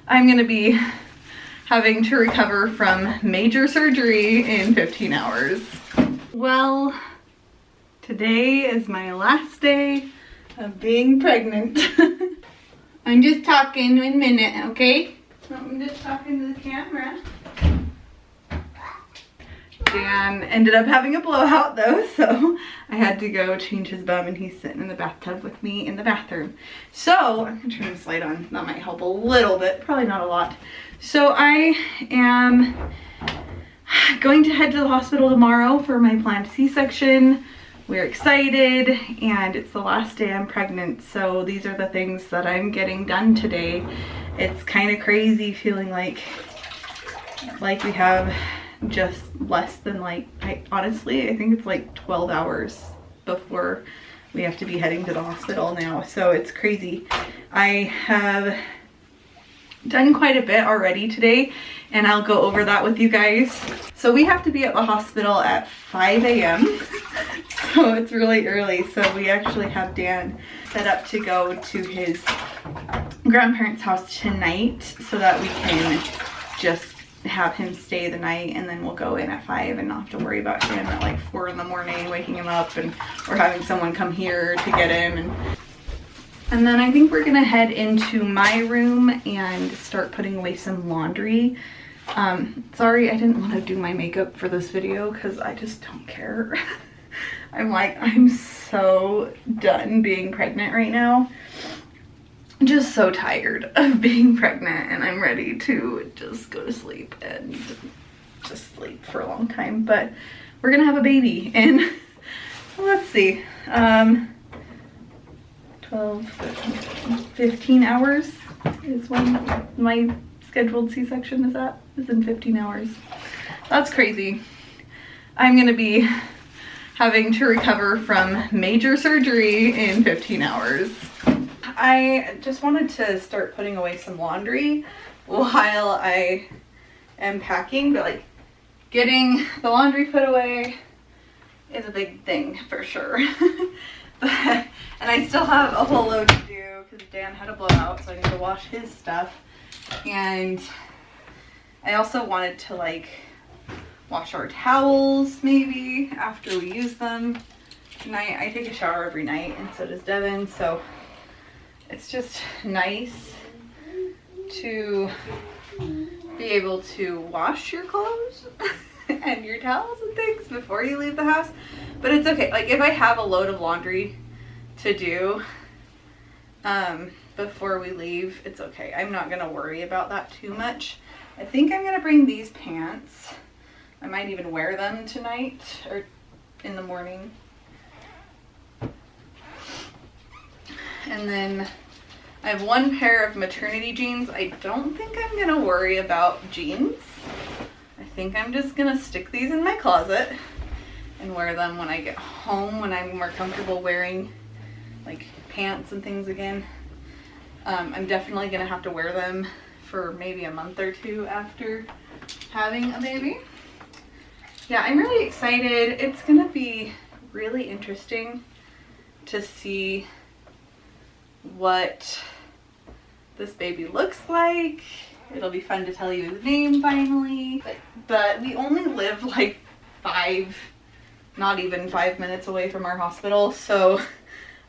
I'm gonna be having to recover from major surgery in 15 hours. Well, today is my last day of being pregnant. I'm just talking 1 minute, okay? I'm just talking to the camera. Dan ended up having a blowout though, so I had to go change his bum, and he's sitting in the bathtub with me in the bathroom. So I'm gonna turn this light on. That might help a little bit, probably not a lot. So I am going to head to the hospital tomorrow for my planned C-section. We're excited, and it's the last day I'm pregnant, so these are the things that I'm getting done today. It's kind of crazy feeling like we have just less than honestly, I think it's like 12 hours before we have to be heading to the hospital now, so it's crazy. I have done quite a bit already today, and I'll go over that with you guys. So we have to be at the hospital at 5 a.m. so it's really early. So we actually have Dan set up to go to his grandparents' house tonight so that we can just have him stay the night, and then we'll go in at 5 and not have to worry about him at like 4 in the morning waking him up, and we're having someone come here to get him. And then I think we're gonna head into my room and start putting away some laundry. Sorry, I didn't want to do my makeup for this video because I just don't care. I'm so done being pregnant right now. Just so tired of being pregnant, and I'm ready to just go to sleep and just sleep for a long time. But we're gonna have a baby in, let's see, 12, 13, 15 hours is when my scheduled C-section is in 15 hours. That's crazy. I'm gonna be having to recover from major surgery in 15 hours. I just wanted to start putting away some laundry while I am packing, but like getting the laundry put away is a big thing for sure. And I still have a whole load to do because Dan had a blowout, so I need to wash his stuff. And I also wanted to like wash our towels maybe after we use them. And I take a shower every night, and so does Devin, so it's just nice to be able to wash your clothes and your towels and things before you leave the house. But it's okay, like if I have a load of laundry to do before we leave, it's okay. I'm not gonna worry about that too much. I think I'm gonna bring these pants. I might even wear them tonight or in the morning. And then I have one pair of maternity jeans. I don't think I'm gonna worry about jeans. I think I'm just gonna stick these in my closet and wear them when I get home, when I'm more comfortable wearing like pants and things again. I'm definitely gonna have to wear them for maybe a month or two after having a baby. Yeah, I'm really excited. It's gonna be really interesting to see what this baby looks like. It'll be fun to tell you his name finally. But we only live like not even 5 minutes away from our hospital, so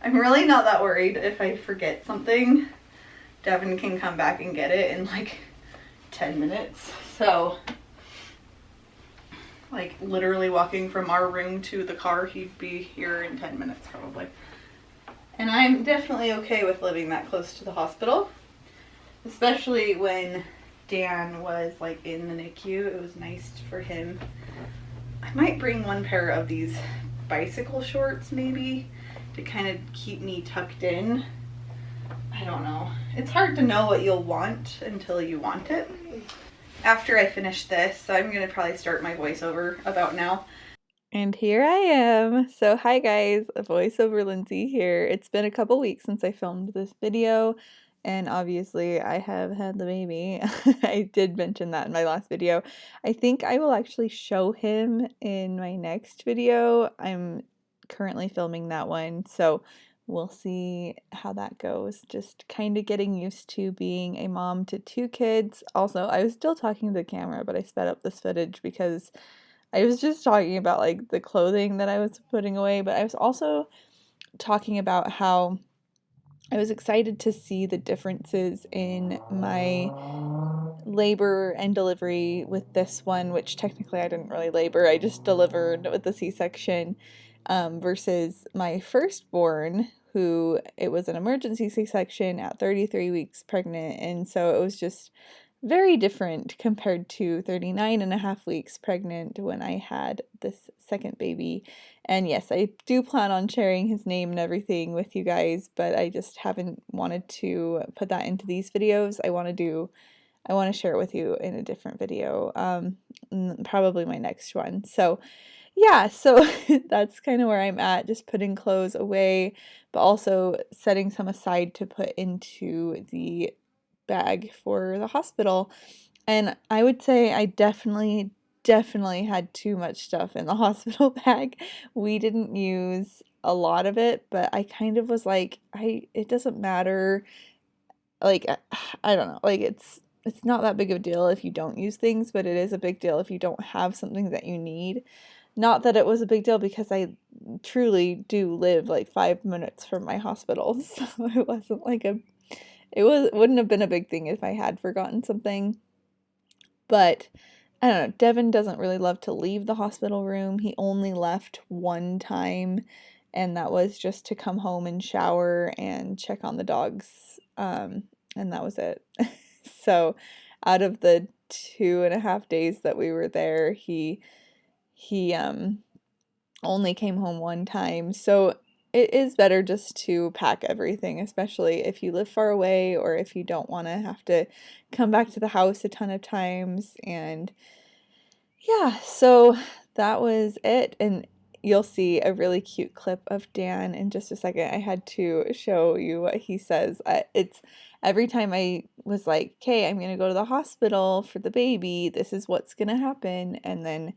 I'm really not that worried if I forget something. Devin can come back and get it in like 10 minutes. So like literally walking from our room to the car, he'd be here in 10 minutes probably. And I'm definitely okay with living that close to the hospital, especially when Dan was like in the NICU. It was nice for him. I might bring one pair of these bicycle shorts maybe to kind of keep me tucked in. I don't know. It's hard to know what you'll want until you want it. After I finish this, I'm going to probably start my voiceover about now. And here I am. So hi guys, voiceover Lindsay here. It's been a couple weeks since I filmed this video, and obviously I have had the baby. I did mention that in my last video. I think I will actually show him in my next video. I'm currently filming that one, so we'll see how that goes. Just kind of getting used to being a mom to 2 kids. Also, I was still talking to the camera, but I sped up this footage because I was just talking about like the clothing that I was putting away, but I was also talking about how I was excited to see the differences in my labor and delivery with this one, which technically I didn't really labor, I just delivered with the C-section, versus my firstborn, who it was an emergency C-section at 33 weeks pregnant, and so it was just very different compared to 39 and a half weeks pregnant when I had this second baby. And yes, I do plan on sharing his name and everything with you guys, but I just haven't wanted to put that into these videos. I want to share it with you in a different video, probably my next one. So yeah, so that's kind of where I'm at, just putting clothes away, but also setting some aside to put into the bag for the hospital. And I would say I definitely had too much stuff in the hospital bag. We didn't use a lot of it, but I kind of was like, it doesn't matter. Like, I don't know. Like, it's not that big of a deal if you don't use things, but it is a big deal if you don't have something that you need. Not that it was a big deal because I truly do live like 5 minutes from my hospital, so it wasn't like wouldn't have been a big thing if I had forgotten something. But I don't know, Devin doesn't really love to leave the hospital room. He only left one time, and that was just to come home and shower and check on the dogs. And that was it. So out of the 2.5 days that we were there, he only came home one time. So it is better just to pack everything, especially if you live far away or if you don't want to have to come back to the house a ton of times. And yeah, so that was it. And you'll see a really cute clip of Dan in just a second. I had to show you what he says. It's every time I was like, okay, I'm going to go to the hospital for the baby. This is what's going to happen. And then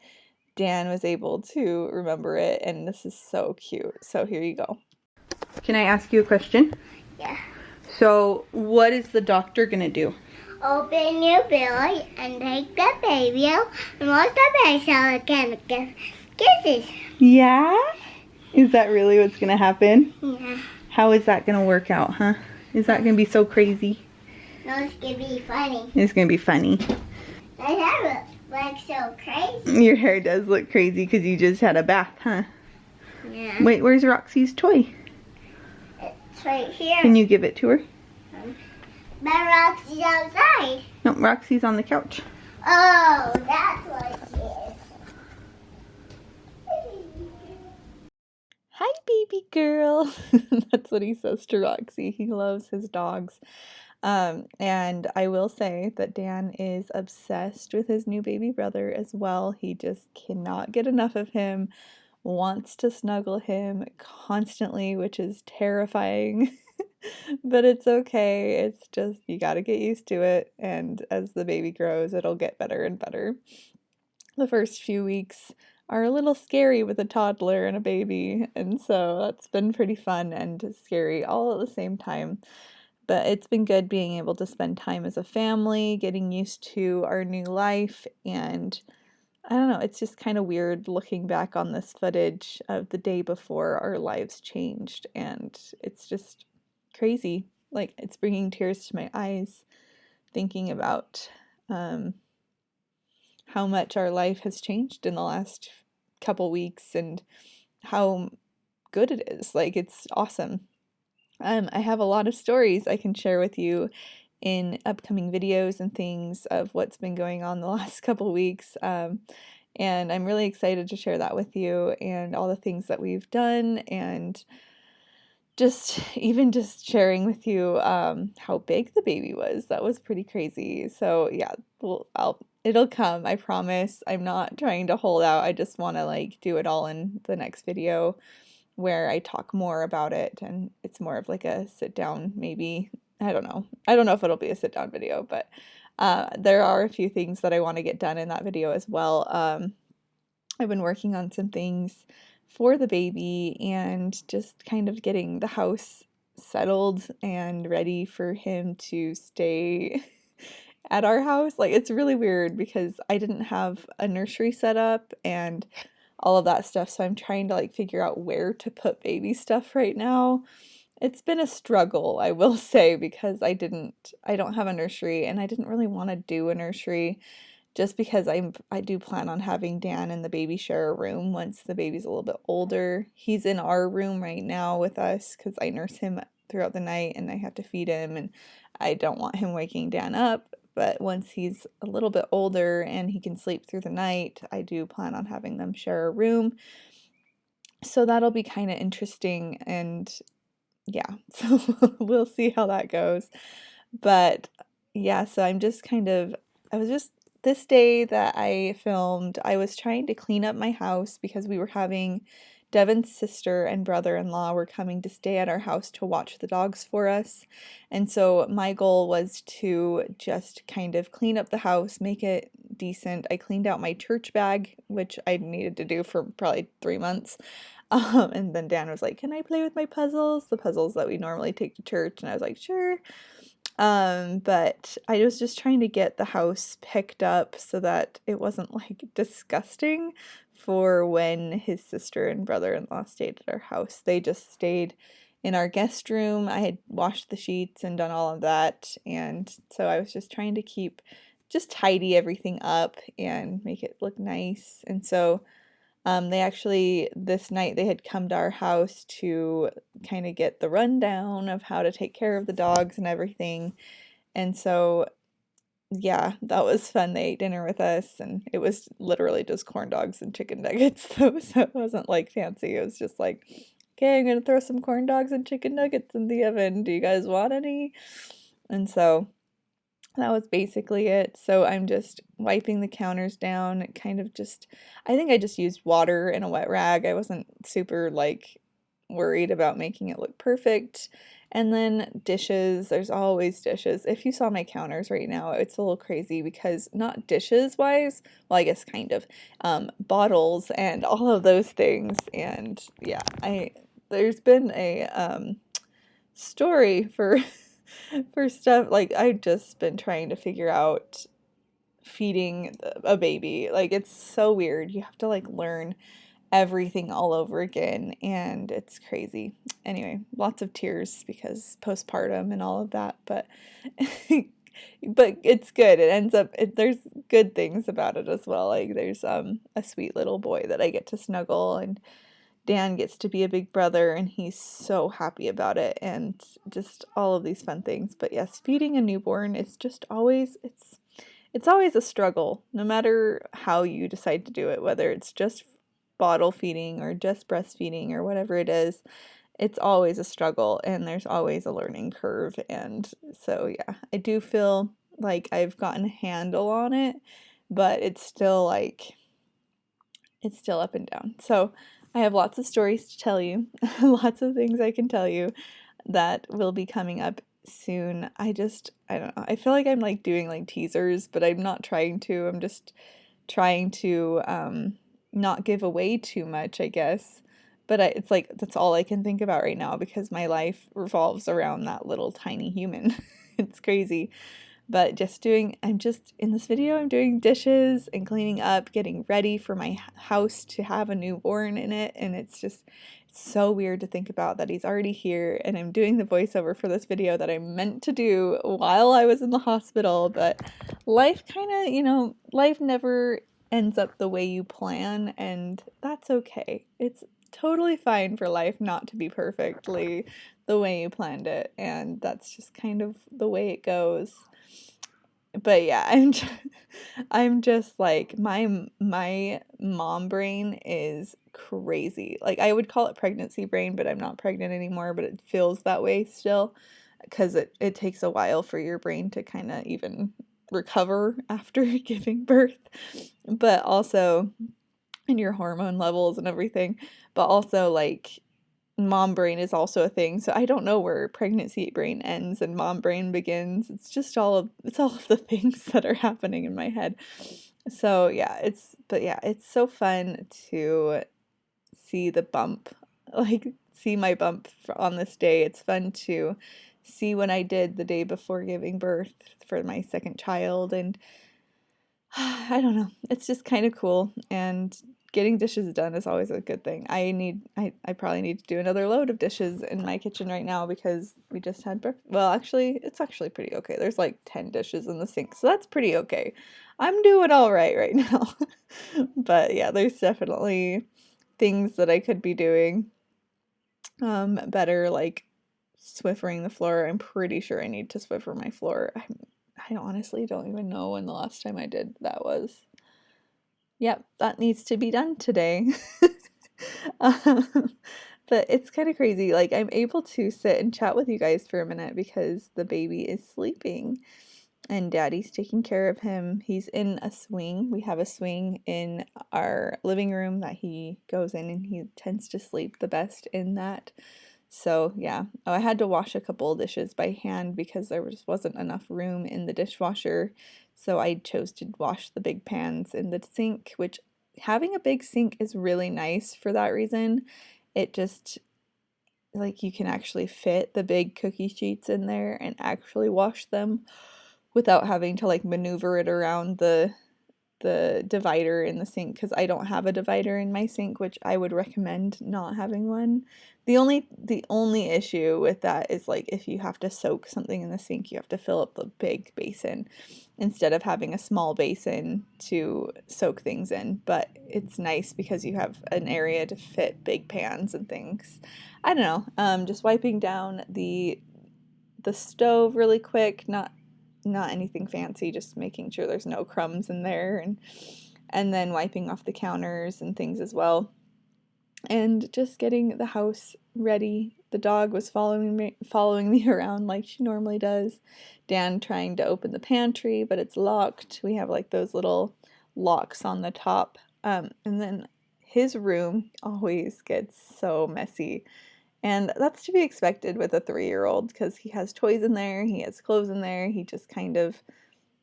Dan was able to remember it, and this is so cute. So here you go. Can I ask you a question? Yeah. So what is the doctor gonna do? Open your belly and take the baby out and wash the baby so it can give kisses. Yeah? Is that really what's gonna happen? Yeah. How is that gonna work out, huh? Is that gonna be so crazy? No, it's gonna be funny. It's gonna be funny. My hair looks so crazy. Your hair does look crazy because you just had a bath, huh? Yeah. Wait, where's Roxy's toy? It's right here. Can you give it to her? But Roxy's outside. No, Roxy's on the couch. Oh, that's what it is. Hi, baby girl. That's what he says to Roxy. He loves his dogs. And I will say that Dan is obsessed with his new baby brother as well. He just cannot get enough of him, wants to snuggle him constantly, which is terrifying. But it's okay. It's just, you gotta get used to it. And as the baby grows, it'll get better and better. The first few weeks are a little scary with a toddler and a baby, and so that's been pretty fun and scary all at the same time. But it's been good being able to spend time as a family, getting used to our new life, and I don't know, it's just kind of weird looking back on this footage of the day before our lives changed, and it's just crazy. Like, it's bringing tears to my eyes thinking about how much our life has changed in the last couple weeks and how good it is. Like, it's awesome. I have a lot of stories I can share with you in upcoming videos and things of what's been going on the last couple weeks. And I'm really excited to share that with you and all the things that we've done, and just sharing with you how big the baby was. That was pretty crazy. So yeah, it'll come, I promise. I'm not trying to hold out. I just want to like do it all in the next video where I talk more about it, and it's more of like a sit down, maybe. I don't know if it'll be a sit down video, but there are a few things that I want to get done in that video as well. I've been working on some things for the baby and just kind of getting the house settled and ready for him to stay at our house. Like, it's really weird because I didn't have a nursery set up and all of that stuff, so I'm trying to like figure out where to put baby stuff right now. It's been a struggle, I will say, because I don't have a nursery and I didn't really want to do a nursery just because I do plan on having Dan and the baby share a room once the baby's a little bit older. He's in our room right now with us because I nurse him throughout the night and I have to feed him and I don't want him waking Dan up. But once he's a little bit older and he can sleep through the night, I do plan on having them share a room. So that'll be kind of interesting, and yeah, so we'll see how that goes. But yeah, so I was just, this day that I filmed, I was trying to clean up my house because we were having, Devin's sister and brother-in-law were coming to stay at our house to watch the dogs for us. And so my goal was to just kind of clean up the house, make it decent. I cleaned out my church bag, which I needed to do for probably 3 months. And then Dan was like, "Can I play with my puzzles?" The puzzles that we normally take to church. And I was like, "Sure." But I was just trying to get the house picked up so that it wasn't like disgusting for when his sister and brother-in-law stayed at our house. They just stayed in our guest room. I had washed the sheets and done all of that. And so I was just trying to just tidy everything up and make it look nice. And so they actually, this night, they had come to our house to kind of get the rundown of how to take care of the dogs and everything. And so, yeah, that was fun. They ate dinner with us, and it was literally just corn dogs and chicken nuggets, though. So it wasn't like fancy. It was just like, okay, I'm gonna throw some corn dogs and chicken nuggets in the oven. Do you guys want any? And so that was basically it. So I'm just wiping the counters down, I think I just used water and a wet rag. I wasn't super like worried about making it look perfect. And then dishes, there's always dishes. If you saw my counters right now, it's a little crazy because not dishes wise, well, I guess kind of, bottles and all of those things. And yeah, there's been a story for for stuff like I've just been trying to figure out feeding a baby. Like, it's so weird. You have to like learn everything all over again, and it's crazy. Anyway, lots of tears because postpartum and all of that, but but it's good. There's good things about it as well. Like, there's a sweet little boy that I get to snuggle, and Dan gets to be a big brother, and he's so happy about it, and just all of these fun things. But yes, feeding a newborn is just always, it's always a struggle, no matter how you decide to do it, whether it's just bottle feeding or just breastfeeding or whatever it is. It's always a struggle, and there's always a learning curve. And so, yeah, I do feel like I've gotten a handle on it, but it's still up and down. So I have lots of stories to tell you, lots of things I can tell you that will be coming up soon. I don't know. I feel like I'm like doing like teasers, but I'm not trying to. I'm just trying to not give away too much, I guess. But it's like that's all I can think about right now because my life revolves around that little tiny human. It's crazy. But I'm just in this video, I'm doing dishes and cleaning up, getting ready for my house to have a newborn in it. And it's so weird to think about that he's already here. And I'm doing the voiceover for this video that I meant to do while I was in the hospital. But life life never ends up the way you plan. And that's okay. It's totally fine for life not to be perfectly the way you planned it. And that's just kind of the way it goes. But yeah, I'm just like my mom brain is crazy. Like, I would call it pregnancy brain, but I'm not pregnant anymore, but it feels that way still because it takes a while for your brain to kind of even recover after giving birth. But also in your hormone levels and everything. But also like mom brain is also a thing. So I don't know where pregnancy brain ends and mom brain begins. It's all of the things that are happening in my head. So yeah, it's so fun to see the bump, like see my bump on this day. It's fun to see what I did the day before giving birth for my second child, and I don't know, it's just kind of cool, and getting dishes done is always a good thing. I probably need to do another load of dishes in my kitchen right now because we just had breakfast. Well, actually, it's actually pretty okay. There's like 10 dishes in the sink, so that's pretty okay. I'm doing all right now. But yeah, there's definitely things that I could be doing better, like Swiffering the floor. I'm pretty sure I need to Swiffer my floor. I honestly don't even know when the last time I did that was. Yep, that needs to be done today. Um, but it's kind of crazy. Like, I'm able to sit and chat with you guys for a minute because the baby is sleeping and daddy's taking care of him. He's in a swing. We have a swing in our living room that he goes in, and he tends to sleep the best in that. So yeah, oh, I had to wash a couple of dishes by hand because there just wasn't enough room in the dishwasher. So I chose to wash the big pans in the sink, which having a big sink is really nice for that reason. It just, like, you can actually fit the big cookie sheets in there and actually wash them without having to like maneuver it around the divider in the sink, because I don't have a divider in my sink, which I would recommend not having one. The only issue with that is, like, if you have to soak something in the sink, you have to fill up the big basin instead of having a small basin to soak things in. But it's nice because you have an area to fit big pans and things. I don't know. Just wiping down the stove really quick, not anything fancy, just making sure there's no crumbs in there, and then wiping off the counters and things as well, and just getting the house ready. The dog was following me around like she normally does. Dan trying to open the pantry, but it's locked. We have like those little locks on the top, and then his room always gets so messy. And that's to be expected with a 3-year-old because he has toys in there, he has clothes in there, he just kind of,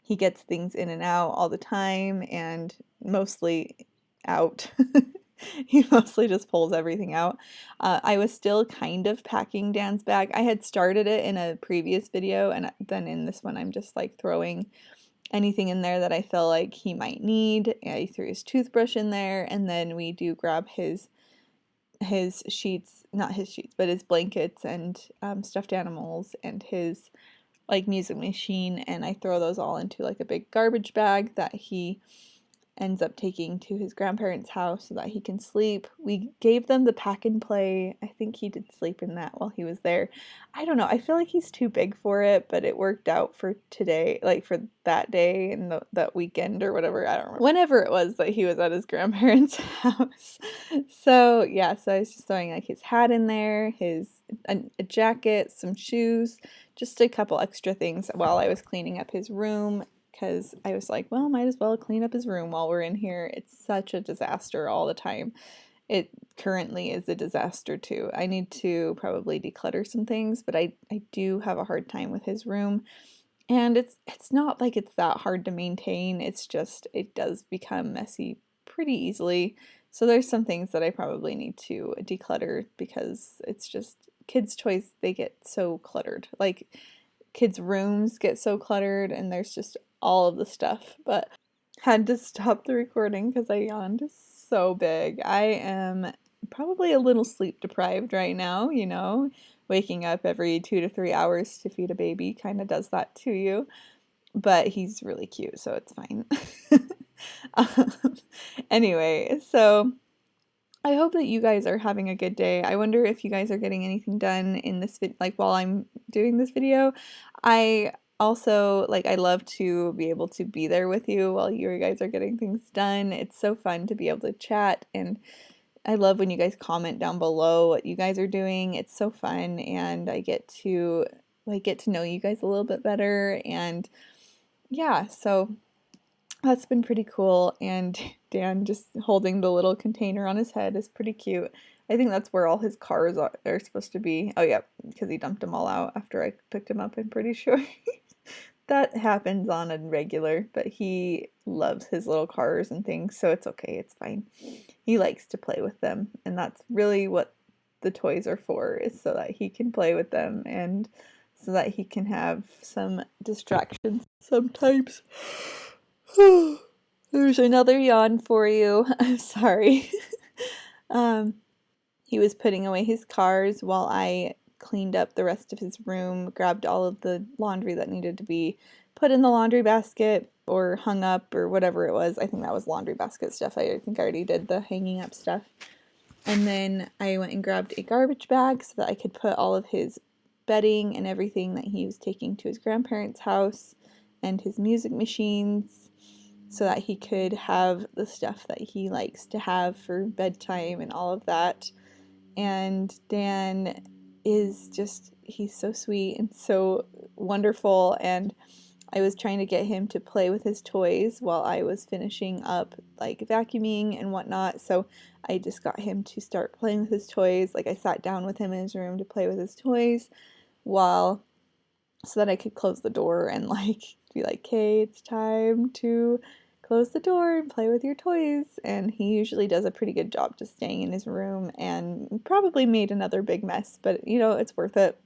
he gets things in and out all the time, and mostly out. He mostly just pulls everything out. I was still kind of packing Dan's bag. I had started it in a previous video, and then in this one I'm just like throwing anything in there that I feel like he might need. I threw his toothbrush in there, and then we do grab his sheets, not his sheets, but his blankets and stuffed animals and his like music machine, and I throw those all into like a big garbage bag that he ends up taking to his grandparents' house so that he can sleep. We gave them the pack and play. I think he did sleep in that while he was there. I don't know. I feel like he's too big for it, but it worked out for today, like for that day and that weekend or whatever. I don't remember. Whenever it was that he was at his grandparents' house. So yeah, so I was just throwing like his hat in there, a jacket, some shoes, just a couple extra things while I was cleaning up his room, because I was like, well, might as well clean up his room while we're in here. It's such a disaster all the time. It currently is a disaster too. I need to probably declutter some things, but I do have a hard time with his room. And it's not like it's that hard to maintain. It's just, it does become messy pretty easily. So there's some things that I probably need to declutter because it's just, kids' toys, they get so cluttered. Like, kids' rooms get so cluttered, and there's just all of the stuff. But had to stop the recording because I yawned so big. I am probably a little sleep deprived right now, you know. Waking up every 2 to 3 hours to feed a baby kind of does that to you. But he's really cute, so it's fine. Anyway, so I hope that you guys are having a good day. I wonder if you guys are getting anything done in this like while I'm doing this video. I also, like, I love to be able to be there with you while you guys are getting things done. It's so fun to be able to chat, and I love when you guys comment down below what you guys are doing. It's so fun, and I get to know you guys a little bit better, and yeah, so that's been pretty cool. And Dan just holding the little container on his head is pretty cute. I think that's where all his cars are supposed to be. Oh yeah, because he dumped them all out after I picked him up, I'm pretty sure. that happens on a regular, but he loves his little cars and things, so it's okay, it's fine. He likes to play with them, and that's really what the toys are for, is so that he can play with them and so that he can have some distractions sometimes. There's another yawn for you. I'm sorry. um, he was putting away his cars while I cleaned up the rest of his room, grabbed all of the laundry that needed to be put in the laundry basket or hung up or whatever it was. I think that was laundry basket stuff. I think I already did the hanging up stuff. And then I went and grabbed a garbage bag so that I could put all of his bedding and everything that he was taking to his grandparents' house and his music machines so that he could have the stuff that he likes to have for bedtime and all of that. And Dan is just, he's so sweet and so wonderful, and I was trying to get him to play with his toys while I was finishing up like vacuuming and whatnot, so I just got him to start playing with his toys. Like I sat down with him in his room to play with his toys while so that I could close the door and like be like, "Okay, it's time to close the door and play with your toys." And he usually does a pretty good job just staying in his room, and probably made another big mess, but you know, it's worth it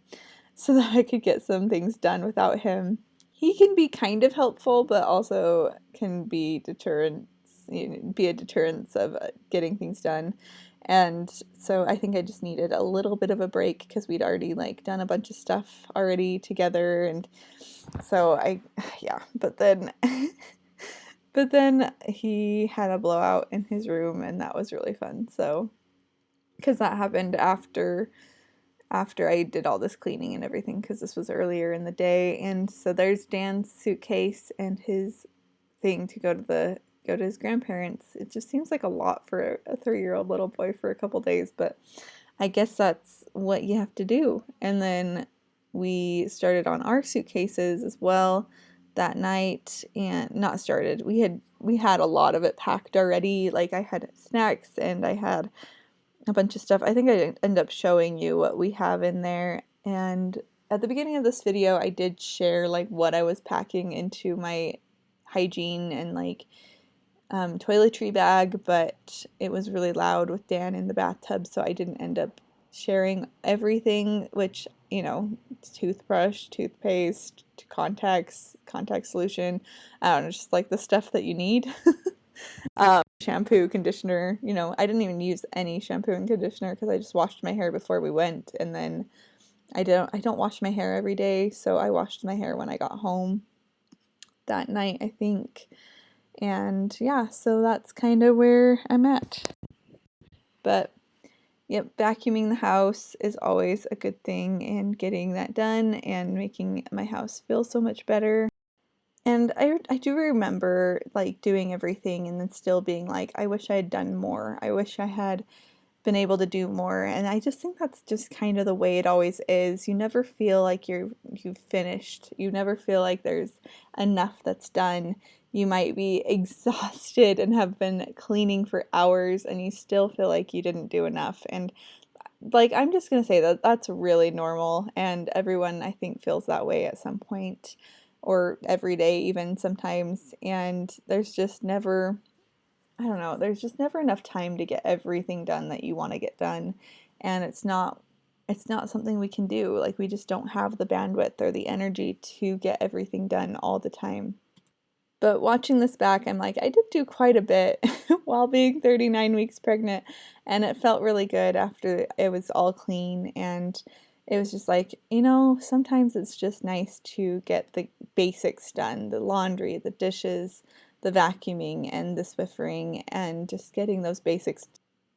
so that I could get some things done without him. He can be kind of helpful, but also can be be a deterrence of getting things done. And so I think I just needed a little bit of a break because we'd already like done a bunch of stuff already together, and so yeah, but then but then he had a blowout in his room, and that was really fun. So because that happened after I did all this cleaning and everything, because this was earlier in the day. And so there's Dan's suitcase and his thing to go to his grandparents. It just seems like a lot for a 3-year-old little boy for a couple days, but I guess that's what you have to do. And then we started on our suitcases as well that night, and not started. We had a lot of it packed already. Like I had snacks and I had a bunch of stuff. I think I end up showing you what we have in there. And at the beginning of this video, I did share like what I was packing into my hygiene and like toiletry bag, but it was really loud with Dan in the bathtub, so I didn't end up sharing everything, which, you know, toothbrush, toothpaste, contacts, contact solution, I don't know, just like the stuff that you need. Shampoo, conditioner, you know, I didn't even use any shampoo and conditioner because I just washed my hair before we went, and then I don't wash my hair every day, so I washed my hair when I got home that night, I think. And yeah, so that's kind of where I'm at. But yep, vacuuming the house is always a good thing, and getting that done and making my house feel so much better. And I do remember like doing everything and then still being like, I wish I had done more. I wish I had been able to do more. And I just think that's just kind of the way it always is. You never feel like you've finished. You never feel like there's enough that's done. You might be exhausted and have been cleaning for hours and you still feel like you didn't do enough. And like, I'm just going to say that that's really normal, and everyone I think feels that way at some point, or every day even sometimes. And there's just never, I don't know, there's just never enough time to get everything done that you want to get done. And it's not something we can do. Like, we just don't have the bandwidth or the energy to get everything done all the time. But watching this back, I'm like, I did do quite a bit while being 39 weeks pregnant, and it felt really good after it was all clean. And it was just like, you know, sometimes it's just nice to get the basics done, the laundry, the dishes, the vacuuming, and the Swiffering, and just getting those basics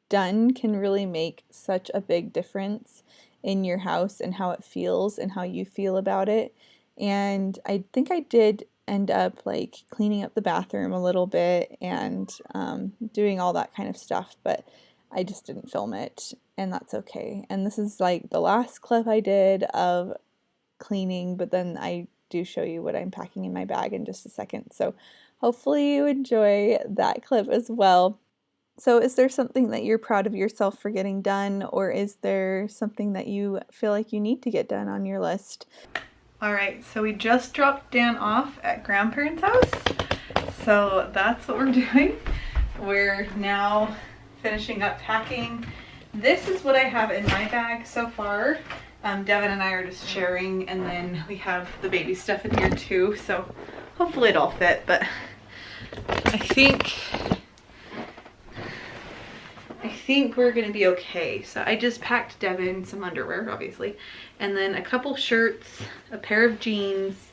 done can really make such a big difference in your house and how it feels and how you feel about it. And I think I did end up like cleaning up the bathroom a little bit and doing all that kind of stuff, but I just didn't film it, and that's okay. And this is like the last clip I did of cleaning, but then I do show you what I'm packing in my bag in just a second. So hopefully you enjoy that clip as well. So is there something that you're proud of yourself for getting done, or is there something that you feel like you need to get done on your list? All right, so we just dropped Dan off at grandparents' house. So that's what we're doing. We're now finishing up packing. This is what I have in my bag so far. Devin and I are just sharing, and then we have the baby stuff in here too. So hopefully it'll fit, but I think we're gonna be okay. So I just packed Devin some underwear, obviously, and then a couple shirts, a pair of jeans,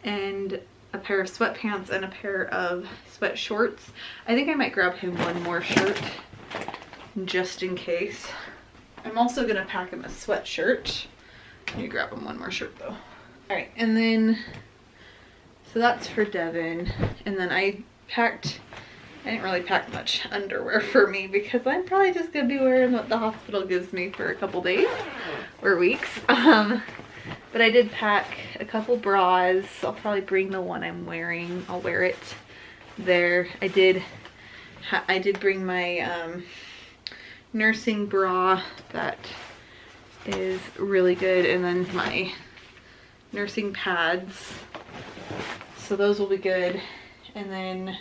and a pair of sweatpants and a pair of sweat shorts. I think I might grab him one more shirt just in case. I'm also gonna pack him a sweatshirt. Let me grab him one more shirt though. All right, and then, so that's for Devin. And then I didn't really pack much underwear for me because I'm probably just gonna be wearing what the hospital gives me for a couple days or weeks. But I did pack a couple bras. I'll probably bring the one I'm wearing. I'll wear it there. I did bring my nursing bra that is really good, and then my nursing pads. So those will be good. And then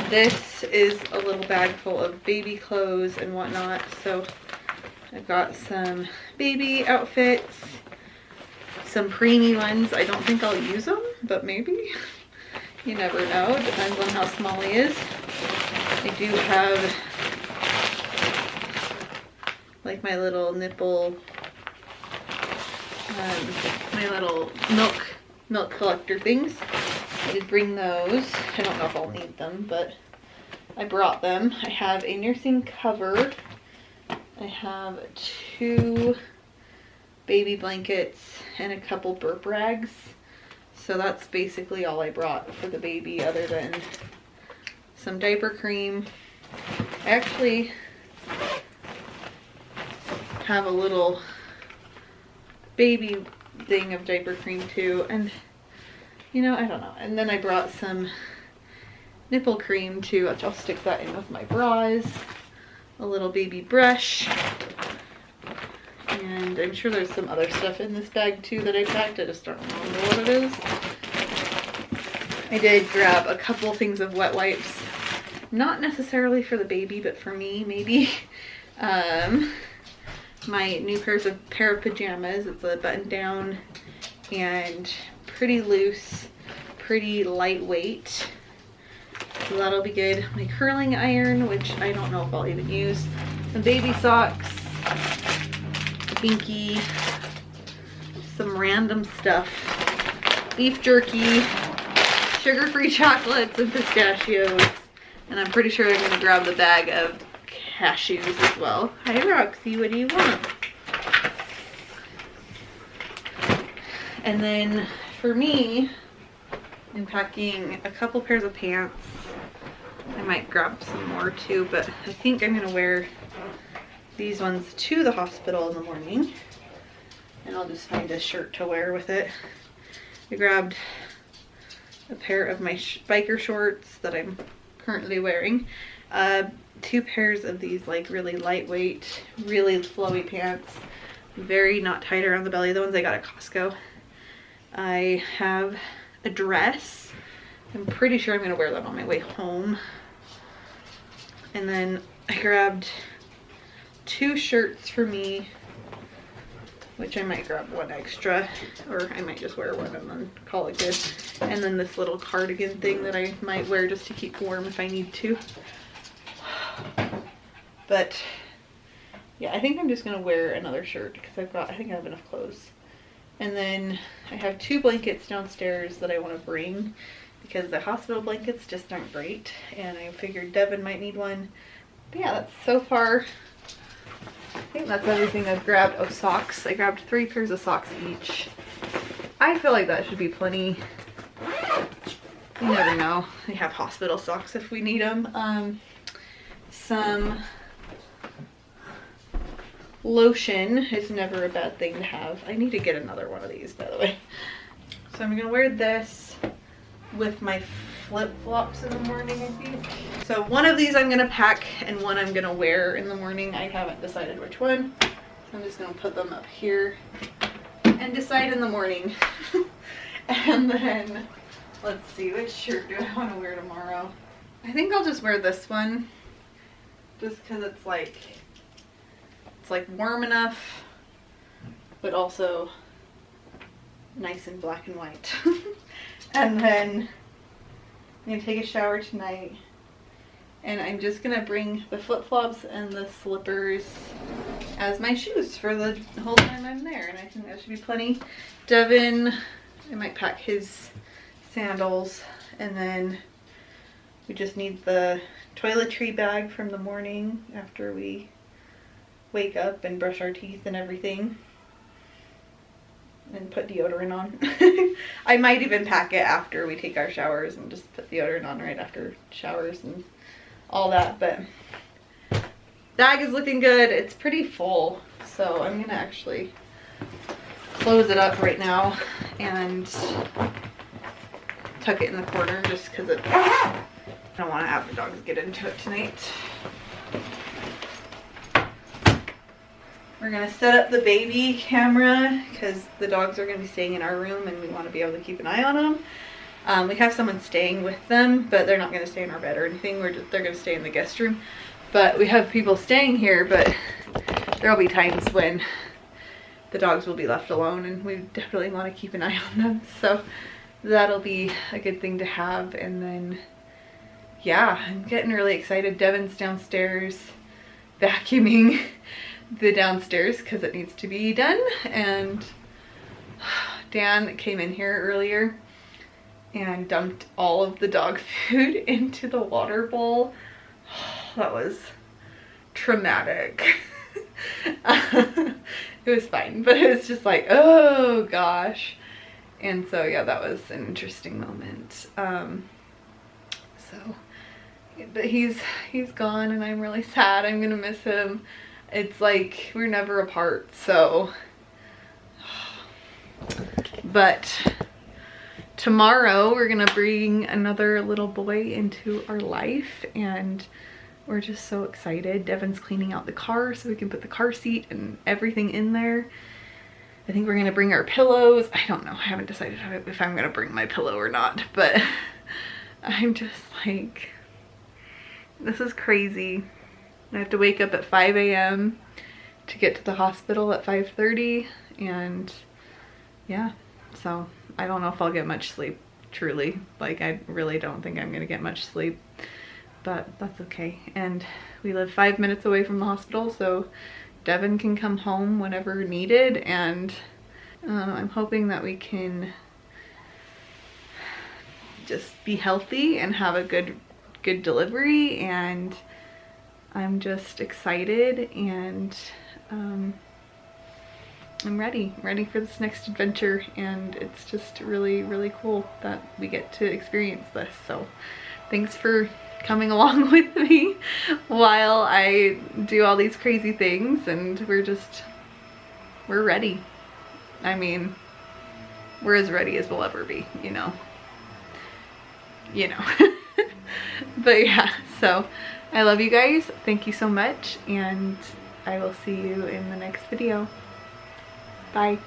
this is a little bag full of baby clothes and whatnot. So I've got some baby outfits, some preemie ones. I don't think I'll use them, but maybe. You never know. It depends on how small he is. I do have like my little nipple, my little milk collector things. I did bring those. I don't know if I'll need them, but I brought them. I have a nursing cover. I have 2 baby blankets and a couple burp rags. So that's basically all I brought for the baby, other than some diaper cream. I actually have a little baby thing of diaper cream too, and you know, I don't know. And then I brought some nipple cream too, which I'll stick that in with my bras. A little baby brush. And I'm sure there's some other stuff in this bag too that I packed. I just don't remember what it is. I did grab a couple things of wet wipes. Not necessarily for the baby, but for me, maybe. My new pair of pajamas. It's a button down and pretty loose, pretty lightweight. So that'll be good. My curling iron, which I don't know if I'll even use. Some baby socks, a binky, some random stuff. Beef jerky, sugar-free chocolates and pistachios. And I'm pretty sure I'm gonna grab the bag of cashews as well. Hi Roxy, what do you want? And then for me, I'm packing a couple pairs of pants. I might grab some more too, but I think I'm gonna wear these ones to the hospital in the morning. And I'll just find a shirt to wear with it. I grabbed a pair of my biker shorts that I'm currently wearing. 2 pairs of these like really lightweight, really flowy pants. Very not tight around the belly. The ones I got at Costco. I have a dress. I'm pretty sure I'm gonna wear that on my way home. And then I grabbed 2 shirts for me, which I might grab one extra, or I might just wear one and then call it good. And then this little cardigan thing that I might wear just to keep warm if I need to. But yeah, I think I'm just gonna wear another shirt because I think I have enough clothes. And then I have 2 blankets downstairs that I want to bring because the hospital blankets just aren't great, and I figured Devin might need one. But yeah, that's so far, I think that's everything I've grabbed. Oh, socks. I grabbed 3 pairs of socks each. I feel like that should be plenty. You never know. We have hospital socks if we need them. Some lotion is never a bad thing to have. I need to get another one of these, by the way. So I'm gonna wear this with my flip-flops in the morning, I think. So one of these I'm gonna pack and one I'm gonna wear in the morning. I haven't decided which one. So I'm just gonna put them up here. And and decide in the morning. And then, let's see, which shirt do I want to wear tomorrow? I think I'll just wear this one, just because it's like warm enough, but also nice and black and white. And then I'm gonna take a shower tonight, and I'm just gonna bring the flip-flops and the slippers as my shoes for the whole time I'm there, and I think that should be plenty. Devin, I might pack his sandals, and then we just need the toiletry bag from the morning after we wake up and brush our teeth and everything, and put deodorant on. I might even pack it after we take our showers and just put deodorant on right after showers and all that. But bag is looking good. It's pretty full, so I'm gonna actually close it up right now and tuck it in the corner just because I don't want to have the dogs get into it tonight. We're gonna set up the baby camera because the dogs are gonna be staying in our room and we want to be able to keep an eye on them. We have someone staying with them, but they're not gonna stay in our bed or anything. They're gonna stay in the guest room. But we have people staying here, but there'll be times when the dogs will be left alone and we definitely want to keep an eye on them. So that'll be a good thing to have. And then, yeah, I'm getting really excited. Devin's downstairs vacuuming the downstairs because it needs to be done, and Dan came in here earlier and dumped all of the dog food into the water bowl. That was traumatic. It was fine, but it was just like, oh gosh. And so yeah, that was an interesting moment. But he's gone and I'm really sad. I'm gonna miss him. It's like we're never apart, so. But tomorrow we're gonna bring another little boy into our life, and we're just so excited. Devin's cleaning out the car so we can put the car seat and everything in there. I think we're gonna bring our pillows. I don't know, I haven't decided if I'm gonna bring my pillow or not, but I'm just like, this is crazy. I have to wake up at 5 a.m. to get to the hospital at 5:30, and yeah, so I don't know if I'll get much sleep, truly. Like, I really don't think I'm gonna get much sleep, but that's okay. And we live 5 minutes away from the hospital, so Devin can come home whenever needed, and I'm hoping that we can just be healthy and have a good delivery. And I'm just excited, and I'm ready for this next adventure, and it's just really, really cool that we get to experience this. So thanks for coming along with me while I do all these crazy things, and we're ready. I mean, we're as ready as we'll ever be, you know. But yeah, so I love you guys. Thank you so much, and I will see you in the next video. Bye.